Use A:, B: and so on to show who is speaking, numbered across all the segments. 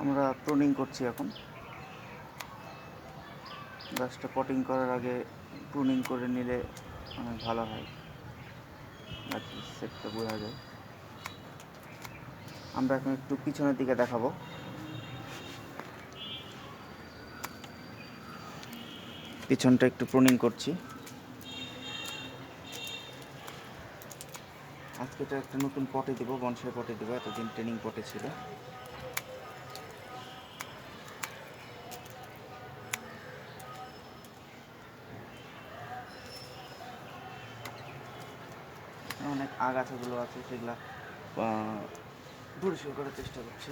A: আমরা প্রুনিং করছি এখন। গাছটা পটিং করার আগে প্রুনিং করে নিলে অনেক ভালো হয়, গাছের সেটটা বোঝা যায়। আমরা এখন একটু পিছনের দিকে দেখাবো। পিছনটা একটু প্রুনিং করছি। আজকে এটা একটা নতুন পটে দেবো, বনসাই পটে দেবো, এতদিন ট্রেনিং পটে ছিল। অনেক আগাছাগুলো আছে, সেগুলা পরিষ্কার করার চেষ্টা করছি।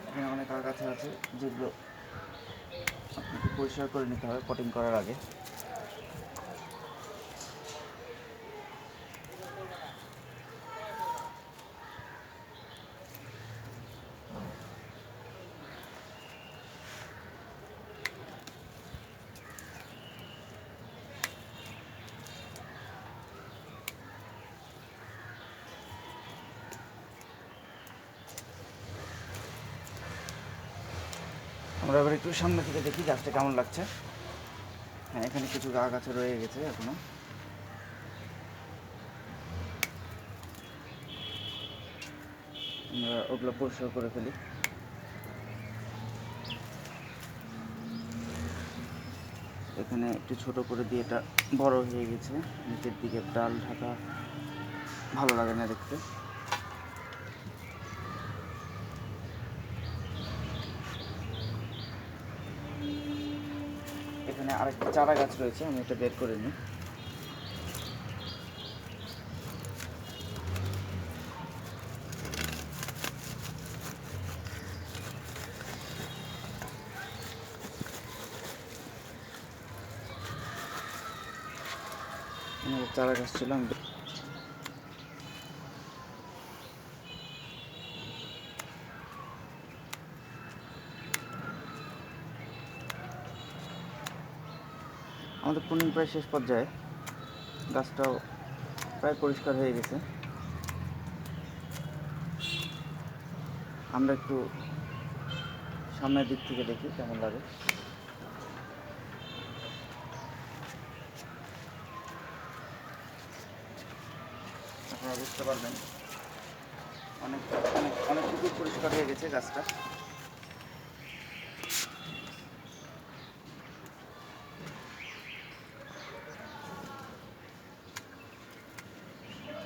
A: এখানে অনেক আগাছা আছে, যেগুলো আপনাকে পরিষ্কার করে নিতে হবে পটিং করার আগে। আমরা এবার একটু সামনে থেকে দেখি গাছটা কেমন লাগছে। হ্যাঁ, এখানে কিছু আগাছা রয়ে গেছে এখনো, আমরা ওগুলো পরিষ্কার করে ফেলি। এখানে একটু ছোট করে দিয়ে এটা বড় হয়ে গেছে, নিচের দিকে ডাল ঢাকা ভালো লাগে না দেখতে। এখানে আরেকটা চারা গাছ রয়েছে, আমি এটা বের করে নিই। চারা গাছ ছিল, আমাদের প্রুনিং প্রায় শেষ পর্যায়ে, গাছটাও প্রায় পরিষ্কার হয়ে গেছে। আমরা একটু সামনের দিক থেকে দেখি কেমন লাগে। আপনারা বুঝতে পারবেন অনেক অনেক অনেকটুকু পরিষ্কার হয়ে গেছে গাছটা।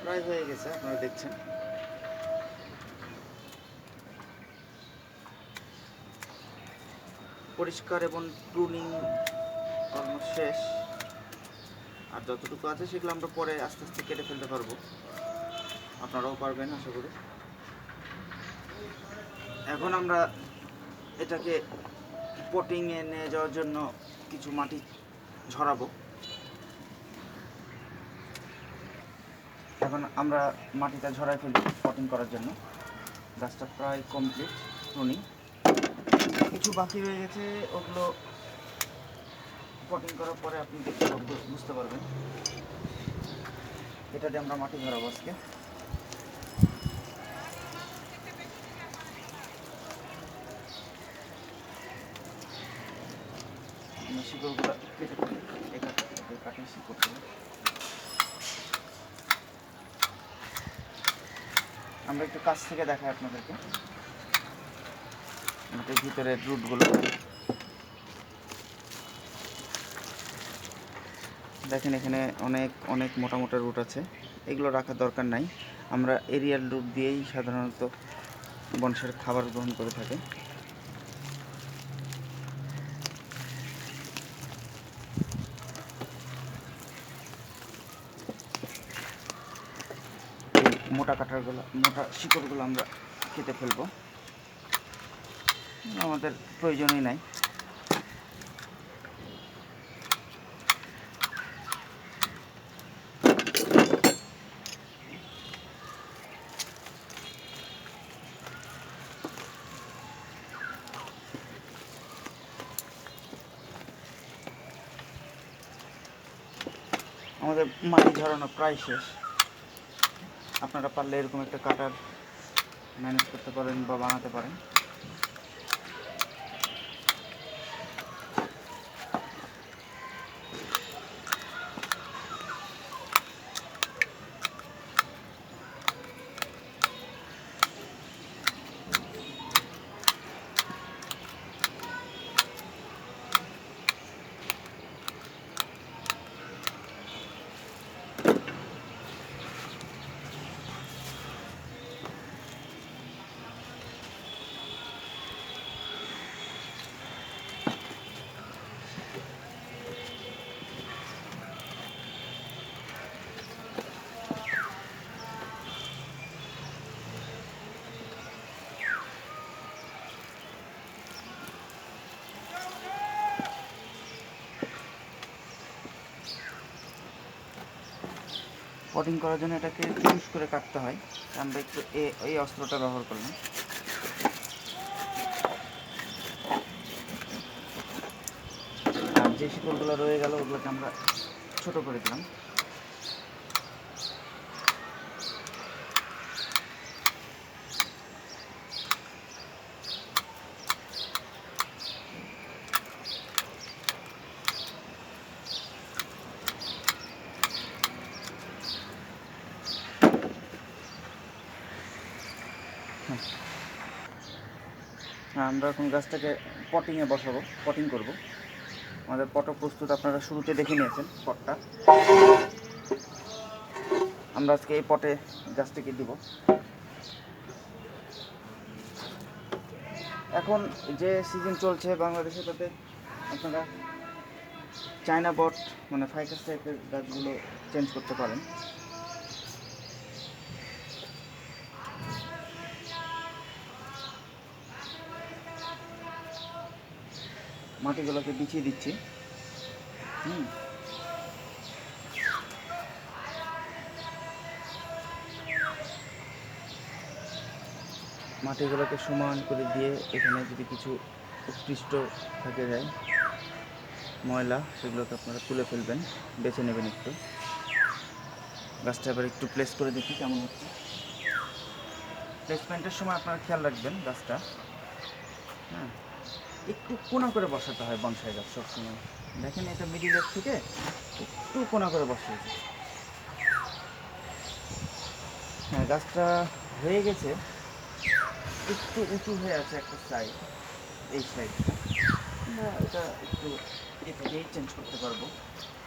A: প্রায় হয়ে গেছে, আপনারা দেখছেন। পরিষ্কার এবং প্রুনিং অলমোস্ট শেষ। আর যতটুকু আছে সেগুলো আমরা পরে আস্তে আস্তে কেটে ফেলতে পারবো, আপনারাও পারবেন আশা করি। এখন আমরা এটাকে পটিংয়ে নিয়ে যাওয়ার জন্য কিছু মাটি ঝরাবো। এখন আমরা মাটিটা ঝরাই ফেলবো পটিং করার জন্য। গাছটা প্রায় কমপ্লিট প্রুনিং, কিছু বাকি রয়ে গেছে, ওগুলো পটিং করার পরে আপনি দেখতে বুঝতে পারবেন। এটা দিয়ে আমরা মাটি ঝরাবো আজকে। শিকড়গুলো কেটে ফেলি, কাটিং শিকড় করে আমরা একটু কাছ থেকে দেখাই আপনাদেরকে। মাটির ভিতরে রুটগুলো দেখেন, এখানে অনেক অনেক মোটা মোটা রুট আছে, এগুলো রাখার দরকার নাই। আমরা এরিয়াল রুট দিয়েই সাধারণত বনসাইয়ের খাবার গ্রহণ করে থাকে। মোটা কাটারগুলো, মোটা শিকড়গুলো আমরা কেটে ফেলবো। আমাদের প্রয়োজনই নাই। আমাদের মাটি ঝরানো প্রায় শেষ। আপনারা পারলে এরকম একটা কাটার ম্যানেজ করতে পারেন বা বানাতে পারেন। পটিং করার জন্য এটাকে চুজ করে কাটতে হয়। আমরা একটু এই অস্ত্রটা ব্যবহার করলাম। আর যে শিকড়গুলো রয়ে গেল ওগুলোকে আমরা ছোট করে দিলাম। আমরা এখন গাছটাকে পটিংয়ে বসাবো, পটিং করব। আমাদের পটও প্রস্তুত, আপনারা শুরুতে দেখে নিয়েছেন পটটা। আমরা আজকে এই পটে গাছটাকে দিব। এখন যে সিজন চলছে বাংলাদেশে, তাতে আপনারা চায়না বট মানে ফাইকাস টাইপের গাছগুলো চেঞ্জ করতে পারেন। মাটিগুলোকে বিছিয়ে দিচ্ছি। মাটিগুলোকে সমান করে দিয়ে এখানে যদি কিছু উৎকৃষ্ট থেকে যায় ময়লা, সেগুলোকে আপনারা তুলে ফেলবেন, বেছে নেবেন একটু। গাছটা এবার একটু প্লেস করে দেখি কেমন হচ্ছে। প্লেসমেন্টের সময় আপনারা খেয়াল রাখবেন গাছটা, হ্যাঁ, একটু কোনা করে বসাতে হয় বনসাই গাছ সবসময়। দেখেন এটা মিডিলের থেকে একটু কোনা করে বসিয়েছে। হ্যাঁ, গাছটা হয়ে গেছে, একটু উঁচু হয়ে আছে একটা সাইড, এই সাইডটা এটা একটু এ থেকেই চেঞ্জ করতে পারবো।